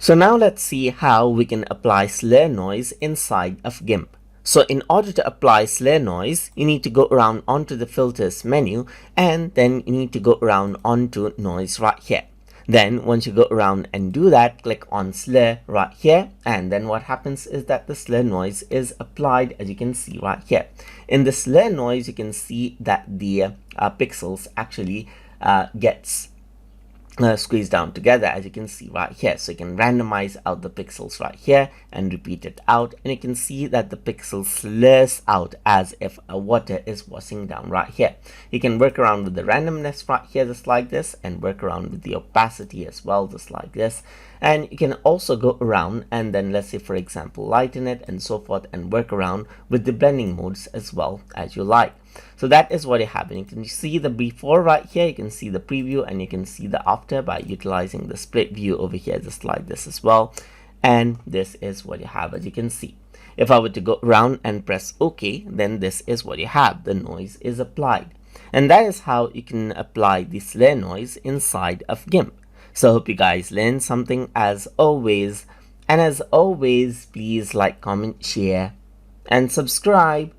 So now let's see how we can apply slur noise inside of GIMP. So in order to apply slur noise, you need to go around onto the filters menu, and then you need to go around onto noise right here. Then once you go around and do that, click on slur right here, and then what happens is that the slur noise is applied, as you can see right here. In the slur noise, you can see that the pixels actually gets squeezed down together, as you can see right here. So you can randomize out the pixels right here and repeat it out, and you can see that the pixel slurs out as if a water is washing down right here. You can work around with the randomness right here just like this, and work around with the opacity as well just like this. And you can also go around and then, let's say for example, lighten it and so forth, and work around with the blending modes as well as you like. So that is what you have, and you can see the before right here, you can see the preview, and you can see the after by utilizing the split view over here just like this as well. And this is what you have, as you can see. If I were to go around and press OK, then this is what you have. The noise is applied, and that is how you can apply the slur noise inside of GIMP. So I hope you guys learned something as always, and as always, please like, comment, share and subscribe.